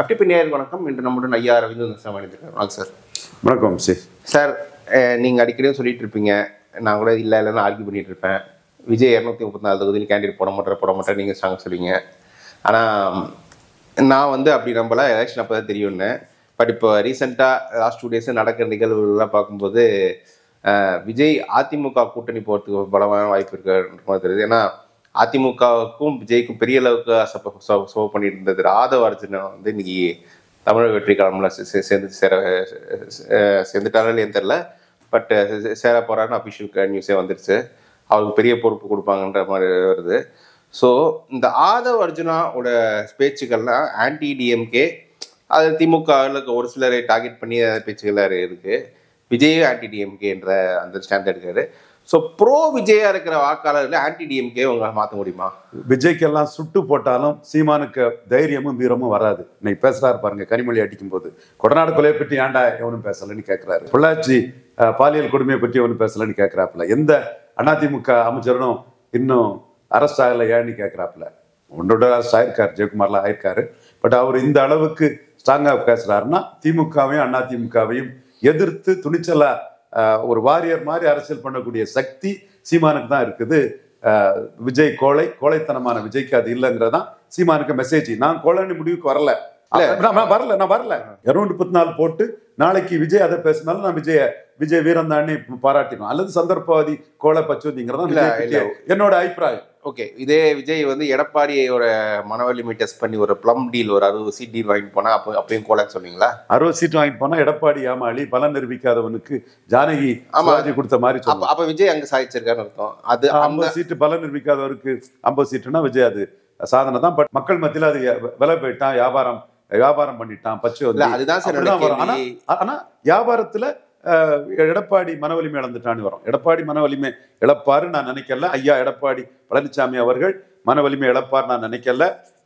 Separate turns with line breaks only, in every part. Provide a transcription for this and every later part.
அப்படி நேயர் வணக்கம். இன்று நம்முடன் ஐயா ரவீந்திரன் சார் வணக்கம் சார்.
வணக்கம்
சார். நீங்கள் அடிக்கடியும் சொல்லிட்டு இருப்பீங்க, நான் கூட இல்லைன்னு ஆர்கியூ பண்ணிட்டு இருப்பேன். விஜய் 234 தொகுதியில் கேண்டிடேட் போட மாட்டேன் நீங்கள் ஸ்ட்ராங் சொல்லுவீங்க. ஆனால் நான் அப்படி நம்பல, எலெக்ஷன் அப்போ தான் தெரியும்னு. பட் இப்போ ரீசெண்டாக லாஸ்ட் 2 டேஸ் நடக்கிற நிகழ்வுகள்லாம் பார்க்கும்போது விஜய் அதிமுக கூட்டணி போகிறதுக்கு பலமான வாய்ப்பு இருக்கிற மாதிரி தெரியுது. ஏன்னா அதிமுகவுக்கும் விஜய்க்கும் பெரிய அளவுக்கு சோ பண்ணிட்டு இருந்தது ஆதவ அர்ஜுனா இன்னைக்கு தமிழக வெற்றி காலம்ல சேர்ந்துட்டாரே தெரியல. பட் சேர போறாருன்னு அபிஷியல் நியூஸே வந்துருச்சு. அவருக்கு பெரிய பொறுப்பு கொடுப்பாங்கன்ற மாதிரி வருது. ஸோ இந்த ஆதவ அர்ஜுனாவோட பேச்சுக்கள்லாம் ஆன்டி டிஎம்கே, அது திமுகவில் ஒரு சிலரை டார்கெட் பண்ணி பேச்சுகள் இருக்கு. விஜய் ஆன்டி டிஎம்கேன்ற அந்த ஸ்டாண்ட் எடுக்காரு. ஸோ ப்ரோ விஜயா இருக்கிற வாக்காளர்கள் ஆன்டி டிஎம்கே உங்களால் மாற்ற முடியுமா?
விஜய்க்கெல்லாம் சுட்டு போட்டாலும் சீமானுக்கு தைரியமும் வீரமும் வராது. இன்னைக்கு பேசுறாரு பாருங்க, கனிமொழி அடிக்கும் போது கொடநாடு கொலையை பற்றி ஏன்டா எவனும் பேசலன்னு கேட்கிறாரு. பொள்ளாச்சி பாலியல் கொடுமையை பற்றி எவனும் பேசலன்னு கேட்கிறாப்புல. எந்த அதிமுக அமைச்சரும் இன்னும் அரெஸ்ட் ஆகல ஏன்னு கேட்கிறாப்புல. ஒன்றோட அரெஸ்ட் ஆயிருக்காரு, ஜெயக்குமார்லாம் ஆயிருக்காரு. பட் அவர் இந்த அளவுக்கு ஸ்ட்ராங்காக பேசுறாருன்னா திமுகவையும் அதிமுகவையும் எதிர்த்து துணிச்சலா ஒரு வாரியர் மாதிரி அரசியல் பண்ணக்கூடிய சக்தி சீமானுக்கு தான் இருக்குது. விஜய் கோழைத்தனமான விஜய்க்கு அது இல்லைங்கிறதான் சீமானுக்கு மெசேஜ். நான் கோழைன்னு முடிவுக்கு வரல. 234 போட்டு நாளைக்கு விஜய் அதை பேசினாலும் நான் விஜய் வீரம் தானே பாராட்டினோம். அல்லது சந்தர்ப்பவாதி கோழை பச்சுங்கிறதா என்னோட அபிப்பிராயம்.
ஓகே, இதே விஜய் எடப்பாடியோட மனவலிமை டெஸ்ட் பண்ணி ஒரு பிளம் டீல், ஒரு 60 சீட் டீல் வாங்கிட்டு போனா அப்பயும் கோலன்னு சொன்னீங்களா?
60 சீட் வாங்கிட்டு போனா எடப்பாடி ஏமாளி, பலன் நிரூபிக்காதவனுக்கு ஜானகி கொடுத்த மாதிரி சொல்லுவோம்.
அப்ப விஜய் அங்க சாதிச்சிருக்காரு அர்த்தம். அது
50 சீட்டு பலன் நிரூபிக்காதவருக்கு 50 சீட்டுனா விஜய் அது சாதனை தான். பட் மக்கள் மத்தியில அது விலை போயிட்டான், வியாபாரம் பண்ணிட்டான், பச்சு
அதுதான் சார்.
ஆனா வியாபாரத்துல எடப்பாடி மனவலிமை இழந்துட்டான்னு வரும். எடப்பாடி மனவலிமை இழப்பாரு நான் நினைக்கல. ஐயா எடப்பாடி பழனிசாமி அவர்கள் மனவலிமை இழப்பார் நான் நினைக்கல.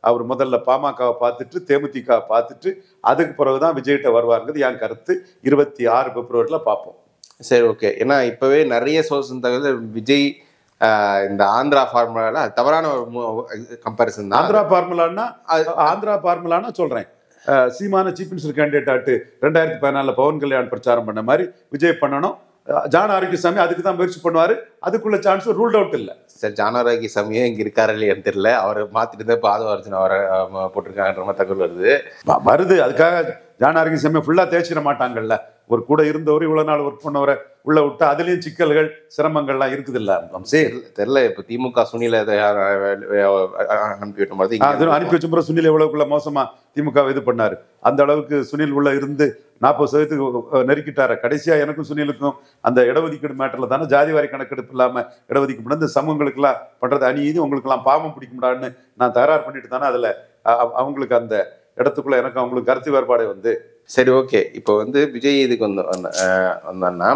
அவர் முதல்ல பாமகவை பார்த்துட்டு தேமுதிக பார்த்துட்டு அதுக்கு பிறகுதான் விஜய்கிட்ட வருவாருங்கிறது என் கருத்து. 26 பிப்ரவரியில பார்ப்போம்.
சரி, ஓகே. ஏன்னா இப்பவே நிறைய சோர்ஸ் தகவல் விஜய் இந்த ஆந்திரா ஃபார்முலா தவறான ஒரு கம்பேரிசன் தான்.
ஆந்திரா ஃபார்முலானா சொல்றேன். சீமான சீஃப் மினிஸ்டர் கேண்டிடேட் ஆட்டு 2014 பவன் கல்யாண் பிரச்சாரம் பண்ண மாதிரி விஜய் பண்ணணும். ஜான் ஆரோக்கியசாமி அதுக்கு தான் முயற்சி பண்ணுவாரு. அதுக்குள்ள சான்ஸ் ரூல்ட் அவுட் இல்லை
சார். ஜான் ஆரோக்கியசாமியே இங்க இருக்காரு இல்லையான்னு தெரியல. அவரை மாத்திட்டு தான் இப்போ ஆதவ அர்ஜுனா அவரை போட்டிருக்காங்கன்ற மாதிரி தகவல்
வருது. அதுக்காக ஜான் ஆரோக்கியசாமியை ஃபுல்லா தேய்ச்சிட மாட்டாங்கல்ல. ஒரு கூட இருந்தவர் இவ்வளவு நாள் ஒர்க் பண்ணவரை உள்ள விட்டா அதுலயும் சிக்கல்கள் சிரமங்கள்லாம் இருக்குது இல்ல.
தெரியல. இப்ப திமுக சுனில
அனுப்பி வச்ச சுனில் எவ்வளவுக்குள்ள மோசமா திமுக இது பண்ணாரு. அந்த அளவுக்கு சுனில் உள்ள இருந்து 40% நெருக்கிட்டாரு. கடைசியா எனக்கும் சுனிலுக்கும் அந்த இடஒதுக்கீடு மேட்டர்ல தானே ஜாதிவாரி கணக்கெடுப்பு இல்லாம இடஒதுக்கீடு இந்த சமூகங்களுக்கு எல்லாம் பண்றது அநீதி, உங்களுக்கு எல்லாம் பாவம் பிடிக்க முடியாதுன்னு நான் தகராறு பண்ணிட்டு தானே அதுல அவங்களுக்கு அந்த இடத்துக்குள்ள எனக்கு அவங்களுக்கு கருத்து வேறுபாடு
சரி, ஓகே. இப்போ விஜய் இதுக்கு வந்தோன்னா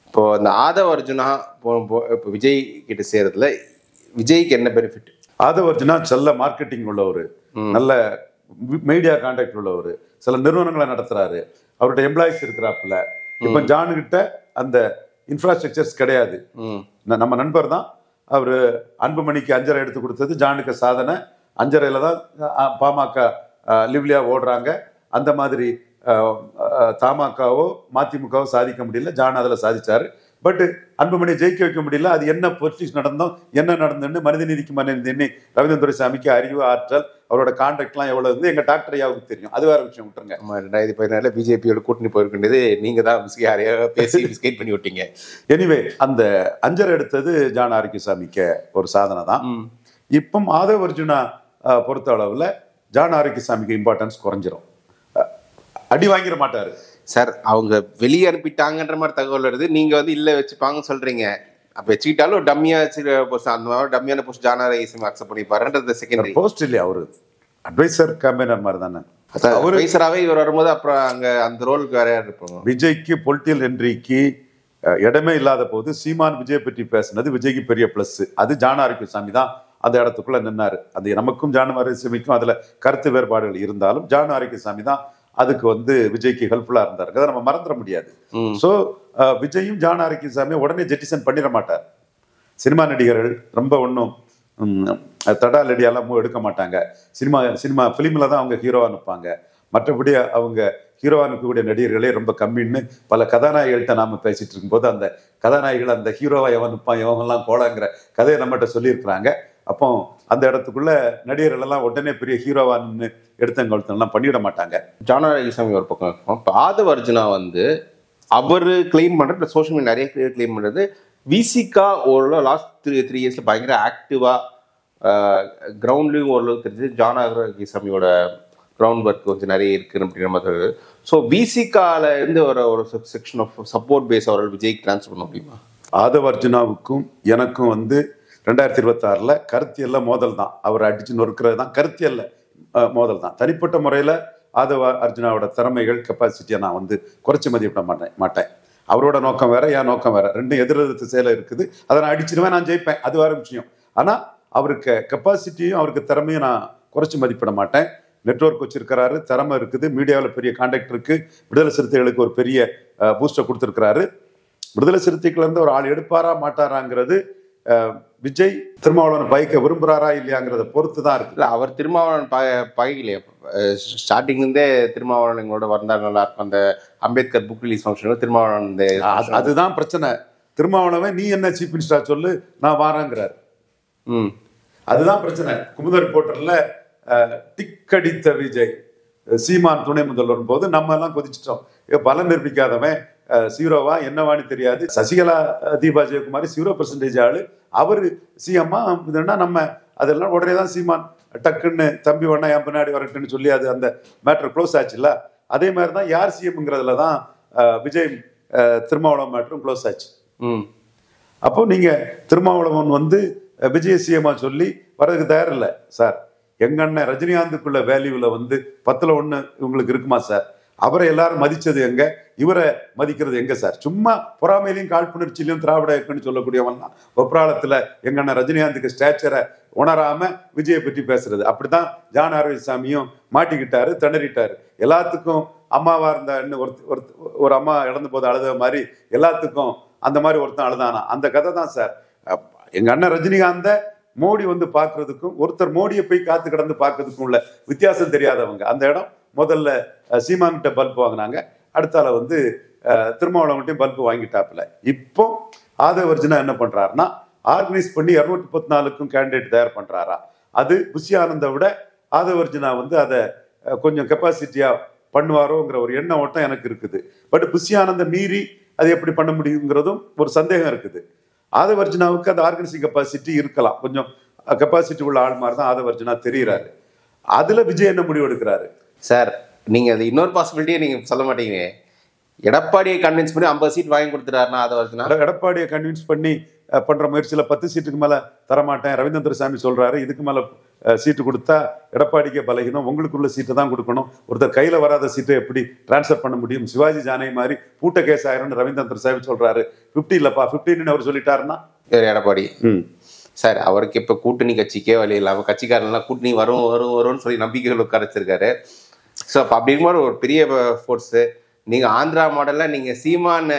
இப்போ இந்த ஆதவ அர்ஜுனா இப்போ விஜய் கிட்ட சேர்றதுல விஜய்க்கு என்ன பெனிஃபிட்?
ஆதவ அர்ஜுனா நல்ல மார்க்கெட்டிங் உள்ளவர், நல்ல மீடியா கான்டாக்ட் உள்ளவர், சில நிறுவனங்களை நடத்துறாரு, அவருடைய எம்ப்ளாயிஸ் இருக்கிறாப்புல. இப்ப ஜானு கிட்ட அந்த இன்ஃப்ராஸ்ட்ரக்சர்ஸ் கிடையாது. நம்ம நண்பர் தான் அவரு. அன்புமணிக்கு 5.5 எடுத்து கொடுத்தது ஜானுக்கு சாதனை. 5.5 தான் பாமக லிவ்லியா ஓடுறாங்க. அந்த மாதிரி தமாகவோ மதிமுகவோ சாதிக்க முடியல. ஜான் அதில் சாதிச்சாரு. பட் அன்புமணியை ஜெயிக்க வைக்க முடியல. அது என்ன பொலிட்டிக்ஸ் நடந்தோம், என்ன நடந்துன்னு மனிதநீதிக்கு மனிதநீதி ரவீந்திரன் துரைசாமிக்கு அறிவு, ஆற்றல், அவரோட கான்டாக்ட்லாம் எவ்வளவு இருந்து எங்க டாக்டர் ஐயாவுக்கு தெரியும். அது வேற விஷயம் விட்டுருங்க.
2014 பிஜேபியோட கூட்டணி போயிருக்கின்றது நீங்க தான் பேசி பிஸ்கெட் பண்ணி விட்டீங்க.
எனிவே அந்த 5.5 எடுத்தது ஜான் ஆரோக்கியசாமிக்கு ஒரு சாதனை தான். இப்போ ஆதவ அர்ஜுனா பொறுத்த அளவுல ஜான் ஆரோக்கியசாமிக்கு இம்பார்ட்டன்ஸ் குறைஞ்சிரும். அடி வாங்கிட மாட்டாரு
சார். அவங்க வெளியே அனுப்பிட்டாங்கன்ற மாதிரி தகவல் வருது. நீங்க இல்ல வச்சுப்பாங்கன்னு சொல்றீங்க. அப்ப வச்சுக்கிட்டாலும் டம்மியா அந்த மாதிரி டம்மியான போஸ்ட் ஜான் ஆரோக்கியசாமி அக்செப்ட் பண்ணிப்பாருன்றது செகண்டரி
போஸ்ட் இல்லையா. அவரு அட்வைசர் கேம்பெயினர் மாதிரி தானே.
அட்வைசராவே இவர் வரும்போது அப்புறம் அங்க அந்த ரோலுக்கு வேற யார் இருப்பாங்க?
விஜய்க்கு பொலிட்டிக்கல் என்ட்ரிக்கு இடமே இல்லாத போது சீமான் விஜய் பற்றி பேசினது விஜய்க்கு பெரிய பிளஸ். அது ஜான் ஆரோக்கியசாமி தான் அந்த இடத்துக்குள்ள நின்னாரு. அது நமக்கும் ஜான் ஆரோக்கியசாமிக்கும் அதுல கருத்து வேறுபாடுகள் இருந்தாலும் ஜான் ஆரோக்கியசாமி தான் அதுக்கு விஜய்க்கு ஹெல்ப்ஃபுல்லா இருந்தாரு. அதை நம்ம மறந்துட முடியாது. ஸோ விஜயும் ஜான் ஆரோக்கியசாமியை உடனே ஜெட்டிசன் பண்ணிட மாட்டார். சினிமா நடிகர்கள் ரொம்ப ஒன்றும் தடா லடியெல்லாம் எடுக்க மாட்டாங்க. சினிமா ஃபிலிமில் தான் அவங்க ஹீரோவாக நிற்பாங்க. மற்றபடி அவங்க ஹீரோவாக இருக்கக்கூடிய நடிகர்களே ரொம்ப கம்மின்னு பல கதாநாயகிகள்கிட்ட நாம பேசிட்டு இருக்கும்போது அந்த கதாநாயகிகள் அந்த ஹீரோவா எவன் நிற்பான் எவங்கெல்லாம் கோலாங்கிற கதையை நம்மகிட்ட சொல்லியிருக்கிறாங்க. அப்போ அந்த இடத்துக்குள்ள நடிகர்கள் எல்லாம் உடனே பெரிய ஹீரோவான்னு எடுத்தங்கொழுத்தெல்லாம் பண்ணிட மாட்டாங்க.
ஜானா ரவிசாமி ஒரு பக்கம் இருக்கும். இப்போ ஆதவ அர்ஜுனா வந்து அவர் கிளைம் பண்ணுறது, சோஷியல் மீடியா நிறைய பேர் கிளைம் பண்ணுறது, விசிகா ஓரளவு லாஸ்ட் 3 இயர்ஸில் பயங்கர ஆக்டிவாக கிரவுண்ட்லேயும் ஓரளவுக்கு தெரிஞ்சு ஜானா ரவிசாமியோட கிரவுண்ட் ஒர்க் கொஞ்சம் நிறைய இருக்குது அப்படின்ற மாதிரி. ஸோ விசிகால இருந்து ஒரு செக்ஷன் ஆஃப் சப்போர்ட் பேஸ் அவர்கள் விஜய்க்கு ட்ரான்ஸ்ஃபர் பண்ண முடியுமா?
ஆதவ அர்ஜுனாவுக்கும் எனக்கும் வந்து 2026 கருத்தியல்ல மோதல் தான். அவர் அடிச்சு நொறுக்கிறது தான் கருத்தியல்ல மோதல் தான். தனிப்பட்ட முறையில் ஆதவ அர்ஜுனாவோட திறமைகள் கெப்பாசிட்டியை நான் வந்து குறைச்சி மதிப்பிட மாட்டேன். அவரோட நோக்கம் வேற, என் நோக்கம் வேற, ரெண்டும் எதிரெதிர்த்து செயல இருக்குது. அதை நான் அடிச்சிருவேன், நான் ஜெயிப்பேன், அது வேற விஷயம். ஆனால் அவருக்கு கெப்பாசிட்டியும் அவருக்கு திறமையும் நான் குறைச்சி மதிப்பிட மாட்டேன். நெட்வொர்க் வச்சிருக்கிறாரு, திறமை இருக்குது, மீடியாவில் பெரிய கான்டாக்ட் இருக்கு, விடுதலை சிறுத்தைகளுக்கு ஒரு பெரிய பூஸ்டர் கொடுத்துருக்கிறாரு. விடுதலை சிறுத்தைகள் இருந்து ஒரு ஆள் எடுப்பாரா மாட்டாராங்கிறது விஜய் திருமாவளவன் பைக்க விரும்புறாரா இல்லையாங்கிறத பொறுத்து தான் இருக்கு.
இல்லை, அவர் திருமாவளவன் பைக்கலையே. ஸ்டார்டிங்லேருந்தே திருமாவளவன் எங்களோட வந்தால் நல்லா இருக்கும். அந்த அம்பேத்கர் புக் ரிலீஸ் ஃபங்க்ஷனுக்கு திருமாவளவன்
அதுதான் பிரச்சனை. திருமாவளவன் நீ என்ன சீஃப் மினிஸ்டரா சொல்லு, நான் வாராங்கிறாரு. அதுதான் பிரச்சனை. குமுத ரிப்போர்ட்டர்ல டிக்கடித்த விஜய் சீமான் துணை முதல்வர் போது நம்ம எல்லாம் கொதிச்சிட்டோம். பலம் நிரூபிக்காதவன் சீரோவா என்னவான்னு தெரியாது. சசிகலா தீபா ஜெயக்குமாரி 0% ஆளு, அவரு சிஎம்மா இதுன்னா நம்ம அதெல்லாம் உடனே தான் சீமான் டக்குன்னு தம்பி ஒன்னா என் பின்னாடி வரட்டுன்னு சொல்லி அது அந்த மேட்டர் க்ளோஸ் ஆச்சுல்ல. அதே மாதிரி தான் யார் சிஎம்ங்கிறதுல தான் விஜய் திருமாவளவன் மேட்டரும் க்ளோஸ் ஆச்சு. அப்போ நீங்க திருமாவளவன் வந்து விஜய் சிஎம்மா சொல்லி வர்றதுக்கு தயார் இல்லை சார். எங்க அண்ணன் ரஜினிகாந்துக்குள்ள வேல்யூல வந்து 10ல் 1 இவங்களுக்கு இருக்குமா சார்? அவரை எல்லாரும் மதிச்சது எங்க, இவரை மதிக்கிறது எங்க சார்? சும்மா பொறாமையிலையும் காழ்ப்புணர்ச்சியிலையும் திராவிட இயக்கம்னு சொல்லக்கூடியவன் தான் ஒப்ராளத்துல எங்க அண்ணன் ரஜினிகாந்துக்கு ஸ்டேச்சரை உணராம விஜயை பற்றி பேசுறது. அப்படிதான் ஜான் ஆரோக்கியசாமியும் மாட்டிக்கிட்டாரு, திணறிட்டாரு. எல்லாத்துக்கும் அம்மாவா இருந்த ஒரு அம்மா இழந்து போது அழுத மாதிரி எல்லாத்துக்கும் அந்த மாதிரி ஒருத்தன் அழுதானா, அந்த கதை தான் சார். எங்க அண்ணன் ரஜினிகாந்த மோடி வந்து பார்க்கறதுக்கும் ஒருத்தர் மோடியை போய் காத்து கிடந்து பார்க்கறதுக்கும் உள்ள வித்தியாசம் தெரியாதவங்க. அந்த இடம் முதல்ல சீமான்கிட்ட பல்ப் வாங்கினாங்க, அடுத்தால வந்து திருமாவளவன்கிட்டையும் பல்ப் வாங்கிட்டாப்புல. இப்போ ஆதவ அர்ஜுனா என்ன பண்றாருன்னா ஆர்கனைஸ் பண்ணி 214க்கும் கேண்டிடேட் தயார் பண்றாரா? அது புஷி ஆனந்தை விட ஆதவ அர்ஜுனா வந்து அதை கொஞ்சம் கெப்பாசிட்டியா பண்ணுவாரோங்கிற ஒரு எண்ண ஓட்டம் எனக்கு இருக்குது. பட் புஷி ஆனந்தை மீறி அது எப்படி பண்ண முடியுங்கிறதும் ஒரு சந்தேகம் இருக்குது. ஆதவ அர்ஜுனாவுக்கு அந்த ஆர்கனைசிங் கெப்பாசிட்டி இருக்கலாம், கொஞ்சம் கெப்பாசிட்டி உள்ள ஆள் மாதிரி தான் ஆதவ அர்ஜுனா தெரிகிறாரு. அதுல விஜய் என்ன முடிவு எடுக்கிறாரு
சார்? நீங்க அது இன்னொரு பாசிபிலிட்டியை நீங்க சொல்ல மாட்டீங்க. எடப்பாடியை கன்வின்ஸ் பண்ணி 50 சீட் வாங்கி கொடுத்துட்டாருன்னா ஆதவ அர்ஜுனா
எடப்பாடியை கன்வின்ஸ் பண்ணி பண்ற முயற்சியில 10 சீட்டுக்கு மேல தரமாட்டேன் ரவீந்திர சாமி சொல்றாரு. இதுக்கு மேல சீட்டு கொடுத்தா எடப்பாடிக்கே பலகீனம், உங்களுக்குள்ள சீட்டை தான் கொடுக்கணும், ஒருத்தர் கையில வராத சீட்டை எப்படி டிரான்ஸ்ஃபர் பண்ண முடியும்? சிவாஜி ஜானை மாதிரி பூட்ட கேஸ் ஆயிரம்னு ரவீந்திர சாமி சொல்றாரு. 50 இல்லப்பா 15 அவர் சொல்லிட்டாருன்னா
எடப்பாடி சார் அவருக்கு இப்ப கூட்டணி கட்சிக்கே வழி இல்லாம கட்சிக்காரெல்லாம் கூட்டணி வரும்னு சொல்லி நம்பிக்கைகள் உட்காரச்சிருக்காரு. ஸோ அப்போ அப்படி இருக்கும்போது ஒரு பெரிய ஃபோர்ஸ். நீங்க ஆந்திரா மாடல்ல நீங்க சீமான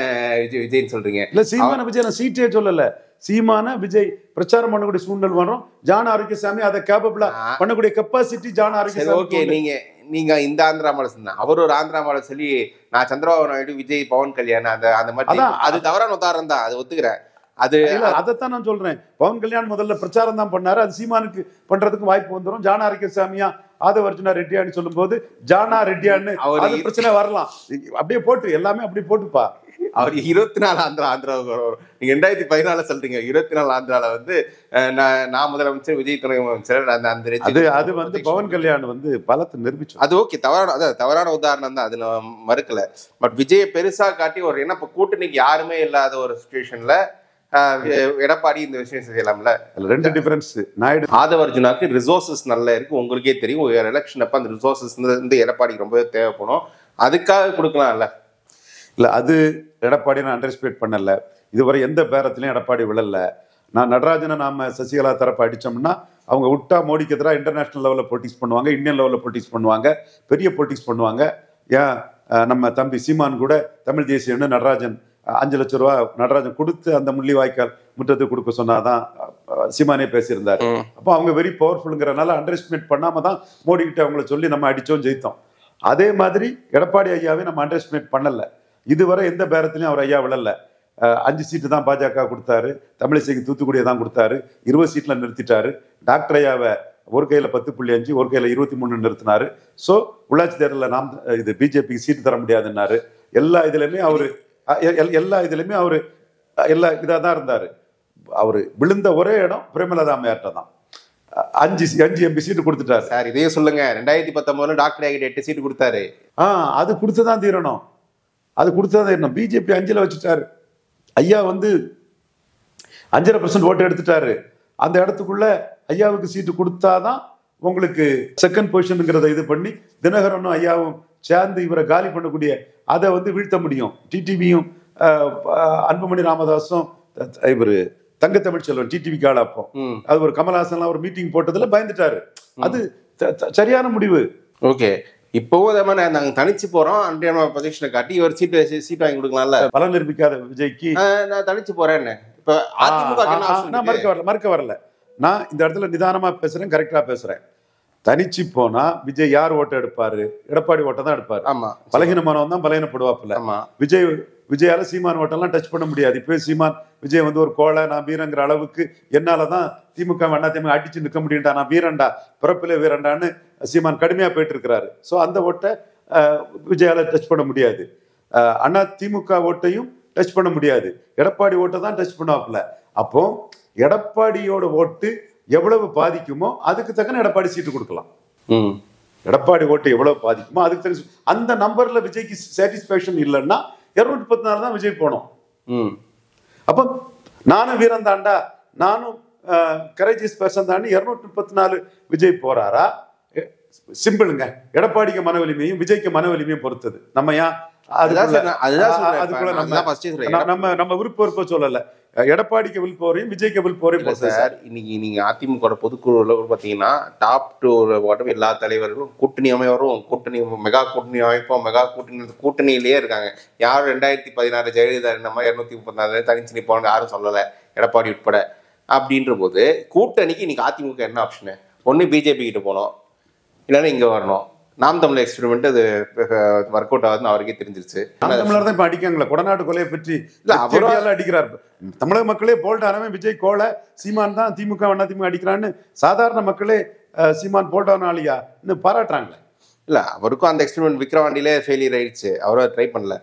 விஜய்ன்னு சொல்றீங்க.
இல்ல சீமான விஜய் நான் சீட்டே சொல்லல, சீமான விஜய் பிரச்சாரம் பண்ணக்கூடிய சூழ்நிலை வரும். ஜான் ஆரோக்கியசாமி அதை கேப்பபிளா பண்ணக்கூடிய கெப்பாசிட்டி ஜான் ஆரோக்கியசாமி.
ஓகே, நீங்க இந்த ஆந்திரா மாடல் சொன்ன அவர் ஒரு ஆந்திரா மாடல் சொல்லி நான் சந்திரபாபு நாயுடு விஜய் பவன் கல்யாண் அந்த மாதிரி அது தவறான உதாரணம் தான், அது ஒத்துக்கிறேன். அது
அதைத்தான் நான் சொல்றேன். பவன் கல்யாண் முதல்ல பிரச்சாரம் தான் பண்ணாரு, அது சீமானுக்கு பண்றதுக்கு வாய்ப்பு வந்துடும். ஜான் ஆரோக்கியசாமியா ஆதவ அர்ஜுனா ரெட்டியான்னு சொல்லும் போது ஜானா ரெட்டியான்னு அது பிரச்சனை வரலாம். அப்படியே போட்டு எல்லாமே அப்படியே போட்டுப்பா.
அவர் 24 ஆந்திராவுக்கு வரும். நீங்க 2014 சொல்றீங்க, 24 ஆந்திரால வந்து நான் முதலமைச்சர் விஜய் துணை முதலமைச்சர்
அது வந்து பவன் கல்யாண் வந்து பலத்தை நிரூபிச்சு.
அது ஓகே, தவறான உதாரணம் தான், அது நான் மறுக்கல. பட் விஜயை பெருசா காட்டி ஒரு என்ன இப்ப கூட்டணிக்கு யாருமே இல்லாத ஒரு சிச்சுவேஷன்ல எடப்பாடி இந்த விஷயம் செய்யலாம்ல.
ரெண்டு டிஃபரன்ஸ். நாயுடு
ஆதவ அர்ஜுனாக்கு ரிசோர்சஸ் நல்லா இருக்கு, உங்களுக்கே தெரியும். ஒரு எலெக்ஷன் அப்ப அந்த ரிசோர்சஸ் வந்து எடப்பாடிக்கு ரொம்ப தேவைப்படும், அதுக்காக கொடுக்கலாம்ல.
இல்ல அது எடப்பாடி நான் அண்டர்ஸ்டிமேட் பண்ணல. இதுவரை எந்த பேரத்திலையும் எடப்பாடி விழல. நான் நடராஜனை நாம சசிகலா தரப்பு அடிச்சோம்னா அவங்க விட்டா மோடிக்கு எதிராக இன்டர்நேஷனல் லெவலில் பொலிட்டிக்ஸ் பண்ணுவாங்க, இந்தியன் லெவலில் பொலிட்டிக்ஸ் பண்ணுவாங்க, பெரிய பொலிட்டிக்ஸ் பண்ணுவாங்க. ஏன் நம்ம தம்பி சீமான் கூட தமிழ் தேசியம்னு நடராஜன் 5 லட்சம் ரூபா நடராஜன் கொடுத்து அந்த முள்ளிவாய்க்கால் முற்றத்துக்கு கொடுக்க சொன்னாதான் சீமானே பேசியிருந்தாரு. அப்போ அவங்க வெரி பவர்ஃபுல்ங்கிறனால அண்டர் எஸ்டிமேட் பண்ணாம தான் மோடி கிட்ட அவங்கள சொல்லி நம்ம அடிச்சோம் ஜெயித்தோம். அதே மாதிரி எடப்பாடி ஐயாவை நம்ம அண்டர் எஸ்டிமேட் பண்ணல. இதுவரை எந்த பேரத்திலையும் அவர் ஐயா விழல. 5 சீட்டு தான் பாஜக கொடுத்தாரு, தமிழிசைக்கு தூத்துக்குடியை தான் கொடுத்தாரு, 20 சீட்ல நிறுத்திட்டாரு. டாக்டர் ஐயாவை ஒரு கையில 10.5 ஒரு கையில 23 நிறுத்தினாரு. ஸோ உள்ளாட்சி தேர்தலில் நாம் இது பிஜேபிக்கு சீட்டு தர முடியாதுன்னாரு. எல்லா இதுலையுமே அவரு எல்லா இதாக தான் இருந்தாரு. அவரு விழுந்த ஒரே இடம் பிரேமலதா அம்மையார்ட்ட தான். 5 எம்பி சீட்டு கொடுத்துட்டாரு.
சார் இதையே சொல்லுங்க, 2019 டாக்டர் ஆகிட்ட 8 சீட்டு கொடுத்தாரு.
அது கொடுத்துதான் தீரணும், அது கொடுத்துதான் தீரணும். பிஜேபி 5ல் வச்சுட்டாரு. ஐயா வந்து 5.5% ஓட்டு எடுத்துட்டாரு. அந்த இடத்துக்குள்ள ஐயாவுக்கு சீட்டு கொடுத்தாதான் உங்களுக்கு செகண்ட் பொசிஷனுங்கிறத இது பண்ணி தினகரனும் ஐயாவும் சேர்ந்து இவரை காலி பண்ணக்கூடிய அதை வந்து வீழ்த்த முடியும். டிடிவியும் அன்புமணி ராமதாஸும் இவரு தங்க தமிழ்ச்செல்வன் டிடிவி கால அப்போ அது ஒரு கமல்ஹாசன்லாம் ஒரு மீட்டிங் போட்டதுல பயந்துட்டாரு. அது சரியான முடிவு.
ஓகே, இப்போவும் நாங்க தனிச்சு போறோம் பொசிஷனை காட்டி இவர் சீட் வாங்கி கொடுக்கலாம்ல.
பலம் நிரூபிக்காத விஜய்க்கு
நான் தனிச்சு போறேன். இப்ப
மறுக்க வரல. நான் இந்த இடத்துல நிதானமா பேசுறேன், கரெக்டா பேசுறேன். தனிச்சு போனா விஜய் யார் ஓட்டை எடுப்பாரு? எடப்பாடி ஓட்டை தான் எடுப்பாரு.
ஆமா,
பலகீனமானவன் தான் பலகீனப்படுவாப்புல. விஜயால சீமான் ஓட்டெல்லாம் டச் பண்ண முடியாது. இப்பவே சீமான் விஜய் வந்து ஒரு கோளை நான் வீரங்கிற அளவுக்கு என்னாலதான் திமுக அண்ணா திமுக அடிச்சு நிற்க முடியும்டா, நான் வீரண்டா, பிறப்பிலே வீரண்டான்னு சீமான் கடுமையா போயிட்டு இருக்கிறாரு. ஸோ அந்த ஓட்டை விஜயால டச் பண்ண முடியாது. அண்ணா திமுக ஓட்டையும் டச் பண்ண முடியாது. எடப்பாடி ஓட்டை தான் டச் பண்ணுவாப்புல. அப்போ எடப்பாடியோட ஓட்டு எவ்வளவு பாதிக்குமோ அதுக்கு தக்கன எடப்பாடி சீட்டு கொடுக்கலாம். எடப்பாடி ஓட்டு எவ்வளவு பாதிக்குமோ அதுக்கு தக்க அந்த நம்பர்ல விஜய்க்கு சாட்டிஸ்பேக்ஷன் இல்லைன்னா 234 தான் விஜய் போனோம். அப்ப நானும் வீரன் தாண்டா, நானும் கரேஜியஸ் பர்சன் தாண்டி 234 விஜய் போறாரா? சிம்பிளுங்க. எடப்பாடிக்கு மன வலிமையும் விஜய்க்கு மன வலிமையும் பொறுத்தது. நம்ம ஏன் நம்ம விருப்ப சொல்லல. எடப்பாடிக்கு வில் போறையும் விஜய்க்கு வில் போறையும்
சார். இன்னைக்கு நீங்க அதிமுக பொதுக்குழுல பாத்தீங்கன்னா டாப் 2 எல்லா தலைவர்களும் கூட்டணி அமைவரும், கூட்டணி மெகா கூட்டணி அமைப்போம், மெகா கூட்டணியிலேயே இருக்காங்க. யாரும் 2016 ஜெயலலிதா நம்ம 234 தனிச்சு நிற்போம் யாரும் சொல்லலை, எடப்பாடி உட்பட. அப்படின்ற போது கூட்டணிக்கு இன்னைக்கு அதிமுக என்ன ஆப்ஷனு? ஒன்று பிஜேபி கிட்ட போனோம், இல்லைன்னா இங்க வரணும். நாம் தமிழ் எக்ஸ்பெரிமெண்ட் அது ஒர்க் அவுட் ஆகுதுன்னு அவருக்கே தெரிஞ்சிருச்சு.
தமிழர் தான் இப்ப அடிக்காங்களா கொடநாட்டு கொலையை பற்றி அவரால் அடிக்கிறார். தமிழக மக்களே போல்டானவன் விஜய் கோலை, சீமான் தான் திமுக அண்ணா திமுக அடிக்கிறான்னு சாதாரண மக்களே சீமான் போல்டான ஆளியா இன்னும் பாராட்டுறாங்களே.
இல்ல அவருக்கும் அந்த எக்ஸ்பெரிமெண்ட் விக்ரவாண்டியிலே ஃபெயிலியர் ஆயிடுச்சு, அவரும் ட்ரை பண்ணல.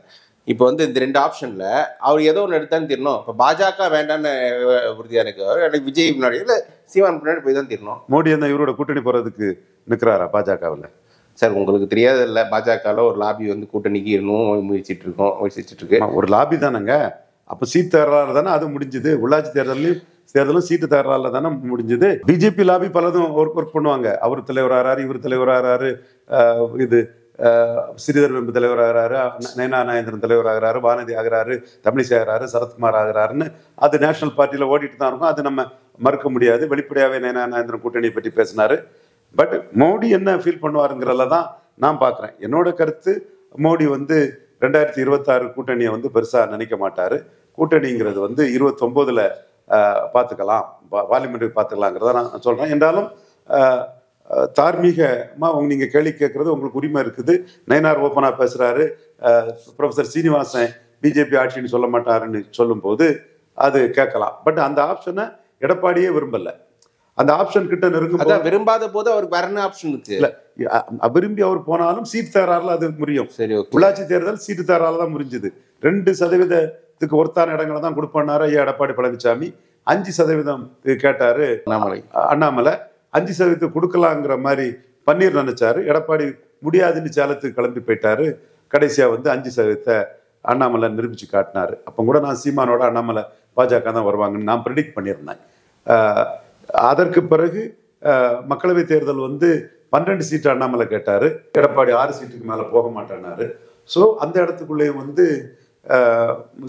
இப்போ வந்து இந்த 2 ஆப்ஷன்ல அவர் ஏதோ ஒன்று எடுத்தான்னு தெரியணும். இப்போ பாஜக வேண்டான்னு உறுதியா இருக்கு, எனக்கு விஜய் முன்னாடி இல்லை சீமான் முன்னாடி போய் தான் தெரியணும்.
மோடி அந்த இவரோட கூட்டணி போறதுக்கு நிற்கிறாரா பாஜகவில்?
சார் உங்களுக்கு தெரியாது இல்லை, பாஜகவில் ஒரு லாபி வந்து கூட்டணிக்கு இன்னும் முயற்சிட்டு இருக்கு.
ஒரு லாபி தானேங்க. அப்போ சீட் தகராறு தானே அது முடிஞ்சுது. உள்ளாட்சி தேர்தலும் சீட்டு தகராறுல தானே முடிஞ்சுது. பிஜேபி லாபி பலதும் ஒர்க் பண்ணுவாங்க. அவர் தலைவர் ஆறாரு, இவர் தலைவர் ஆறாரு, இது ஸ்ரீதர் வெம்பு தலைவர் ஆகிறாரு, நயனா நாயந்திரன் தலைவர் ஆகிறாரு, வானதி ஆகிறாரு, தமிழிசை ஆகிறாரு, சரத்குமார் ஆகிறாருன்னு அது நேஷனல் பார்ட்டியில் ஓடிட்டு தான் இருக்கும். அது நம்ம மறுக்க முடியாது. வெளிப்படையாகவே நயனா நாயந்திரன் கூட்டணியை பற்றி பேசினாரு. பட் மோடி என்ன ஃபீல் பண்ணுவாருங்கிறத தான் நான் பார்க்குறேன். என்னோட கருத்து மோடி வந்து 2026 கூட்டணியை வந்து பெருசாக நினைக்க மாட்டார். கூட்டணிங்கிறது வந்து 29ல் பார்த்துக்கலாம், பார்லிமெண்ட்டுக்கு பார்த்துக்கலாங்கிறத நான் சொல்கிறேன். என்றாலும் தார்மீகமாக நீங்கள் கேள்வி கேட்குறது உங்களுக்கு உரிமை இருக்குது. நயனார் ஓப்பனாக பேசுகிறாரு, ப்ரொஃபஸர் சீனிவாசன் பிஜேபி ஆட்சின்னு சொல்ல மாட்டாருன்னு சொல்லும்போது அது கேட்கலாம். பட் அந்த ஆப்ஷனை எடப்பாடியே விரும்பலை. அந்த ஆப்ஷன் கிட்ட நெருங்கும்
விரும்பாத போது அவருக்கு வேற என்ன ஆப்ஷன் இருக்கு? இல்ல
விரும்பி அவர் போனாலும் சீட் தகராறுல அது முடியும். சரி, உள்ளாட்சி தேர்தல் சீட்டு தகராறுல தான் முடிஞ்சது. 2% ஒருத்தான இடங்களை தான் கொடுப்பாரு ஐயா எடப்பாடி பழனிசாமி. 5% கேட்டாரு அண்ணாமலை. 5% கொடுக்கலாங்கிற மாதிரி பன்னீர் நினைச்சாரு. எடப்பாடி முடியாதுன்னு சேலத்துக்கு கிளம்பி போயிட்டாரு. கடைசியா வந்து 5% அண்ணாமலை நிரூபிச்சு காட்டினாரு. அப்போ கூட நான் சீமானோட அண்ணாமலை பாஜக தான் வருவாங்கன்னு நான் ப்ரெடிக்ட் பண்ணியிருந்தேன். அதற்கு பிறகு மக்களவை தேர்தல் வந்து 12 சீட்டு அண்ணாமலை கேட்டாரு. எடப்பாடி 6 சீட்டுக்கு மேல போக மாட்டேன்னாரு. ஸோ அந்த இடத்துக்குள்ளேயும் வந்து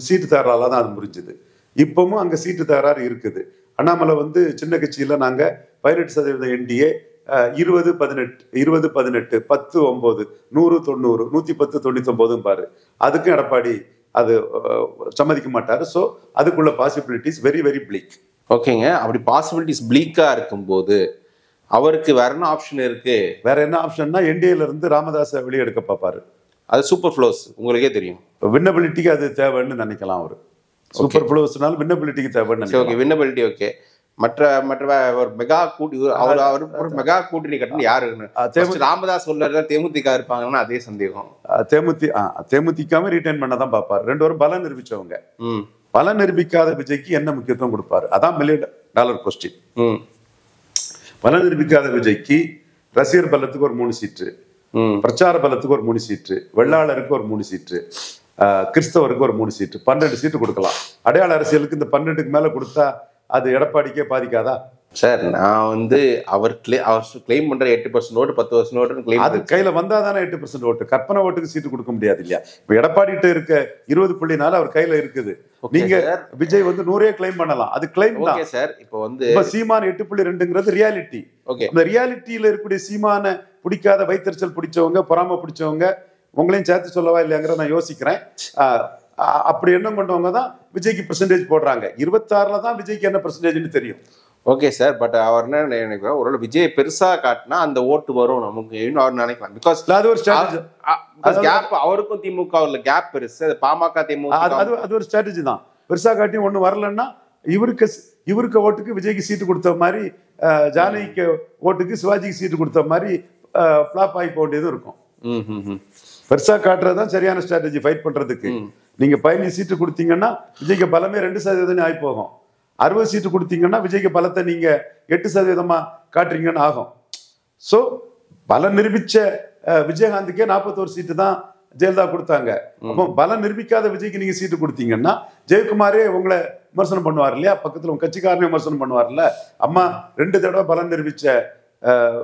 சீட்டு தகராறுல தான் அது முடிஞ்சுது. இப்பவும் அங்க சீட்டு தகராறு இருக்குது. அண்ணாமலை வந்து சின்ன கட்சியில நாங்க 18% என்டிஏ, 20-18, 20-18, 10-9, 100-90, 110-99 பாரு. அதுக்கும் எடப்பாடி அது சம்மதிக்க மாட்டாரு. ஸோ அதுக்குள்ள பாசிபிலிட்டிஸ் வெரி வெரி பிளீக்.
ஓகேங்க, அப்படி பாசிபிலிட்டிஸ் பிளீக்கா இருக்கும்போது அவருக்கு வேற என்ன ஆப்ஷன் இருக்கு?
வேற என்ன ஆப்ஷன்னா என்டிஏல இருந்து ராமதாஸை வெளியெடுக்க பார்ப்பாரு.
அது சூப்பர் ஃப்ளோஸ், உங்களுக்கே தெரியும்.
வின்னபிலிட்டிக்கு அது தேவைன்னு நினைக்கலாம். அவரு சூப்பர் ஃப்ளோஸ்னால வின்னபிலிட்டிக்கு தேவைன்னு.
Okay, winnability okay. மற்ற ஒரு மெகா கூட்டி அவர் மெகா கூட்டணி கட்டணும் யாருன்னு ராமதாஸ் சொல்ல தேமுதிக இருப்பாங்கன்னா அதே சந்தேகம்.
தேமுதிகாவை ரீட்டைன் பண்ண தான் பார்ப்பாரு. ரெண்டு பேரும் பலம் நிரூபிச்சவங்க. பலம் நிரூபிக்காத விஜய்க்கு என்ன முக்கியத்துவம் கொடுப்பாரு? அதான் $1 மில்லியன் கொஸ்டின். பலம் நிரூபிக்காத விஜய்க்கு ரசிகர் பலத்துக்கு ஒரு 3 சீட்டு, பிரச்சார பலத்துக்கு ஒரு 3 சீட்டு, வெள்ளாளருக்கு ஒரு 3 சீட்டு, கிறிஸ்தவருக்கு ஒரு 3 சீட்டு, 12 சீட்டு கொடுக்கலாம். அடையாள அரசியலுக்கு இந்த 12க்கு மேல கொடுத்தா அது எடப்பாடிக்கே பாதிக்காதா?
சார் நான் அவர் கிளைம் பண்ற 8% ஓட்டு 10% ஓட்டு
அது கையில வந்தாதானே 8% ஓட்டு. கற்பனை ஓட்டுக்கு சீட்டு கொடுக்க முடியாது இல்லையா? இப்ப எடப்பாடிட்ட இருக்க 20.4 அவர் கையில இருக்குது. நீங்க விஜய் 100 கிளைம் பண்ணலாம், அது கிளைம் தான்
சார். இப்ப
சீமான் 8.2ங்கிறது ரியாலிட்டி. அந்த ரியாலிட்டியில இருக்கக்கூடிய சீமான பிடிக்காத வைத்தறிச்சல் பிடிச்சவங்க, பொறாம பிடிச்சவங்க, உங்களையும் சேர்த்து சொல்லவா இல்லையாங்கிற நான் யோசிக்கிறேன். அப்படி எண்ணம் கொண்டவங்க தான் விஜய்க்கு பெர்சன்டேஜ் போடுறாங்க. 26ல தான் விஜய்க்கு என்ன பெர்சன்டேஜ்னு தெரியும்.
ஓகே சார், பட் அவர் என்ன நினைக்கிறோம், ஒரு விஜய் பெருசா காட்டினா அந்த ஓட்டு வரும் நமக்கு அவர் நினைக்கலாம். பிகாஸ்
அது ஒரு ஸ்ட்ராட்டஜி.
கேப் அவருக்கும் திமுக கேப் பெருசு, பாமக திமுக
அது ஒரு ஸ்ட்ராட்டஜி தான். பெருசா காட்டியும் ஒண்ணு வரலன்னா இவருக்கு ஓட்டுக்கு விஜய்க்கு சீட்டு கொடுத்த மாதிரி, ஜானகிக்கு ஓட்டுக்கு சிவாஜிக்கு சீட்டு கொடுத்த மாதிரி பிளாப் ஆகி போண்டியதும் இருக்கும். பெருசா காட்டுறதுதான் சரியான ஸ்ட்ராட்டஜி ஃபைட் பண்றதுக்கு. நீங்க 15 சீட்டு கொடுத்தீங்கன்னா விஜய்க்கு பலமே 2% ஆகி போகும். 60 சீட்டு கொடுத்தீங்கன்னா விஜய்க்கு பலத்தை நீங்க 8% காட்டுறீங்கன்னு ஆகும். ஸோ பலம் நிரூபிச்ச விஜயகாந்துக்கே 41 சீட்டு தான் ஜெயலலிதா கொடுத்தாங்க. அப்போ பலம் நிரூபிக்காத விஜய்க்கு நீங்க சீட்டு கொடுத்தீங்கன்னா ஜெயக்குமாரே உங்களை விமர்சனம் பண்ணுவார் இல்லையா? பக்கத்துல உங்க கட்சிக்காரனே விமர்சனம் பண்ணுவார்ல. அம்மா 2 தடவை பலம் நிரூபிச்ச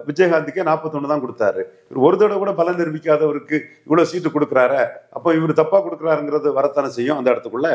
விஜயகாந்துக்கே 41 தான் கொடுத்தாரு. ஒரு தடவை கூட பலம் நிரூபிக்காதவருக்கு இவ்வளவு சீட்டு கொடுக்குறாரு. அப்போ இவர் தப்பா கொடுக்குறாருங்கிறது வரத்தானே செய்யும் அந்த இடத்துக்குள்ள.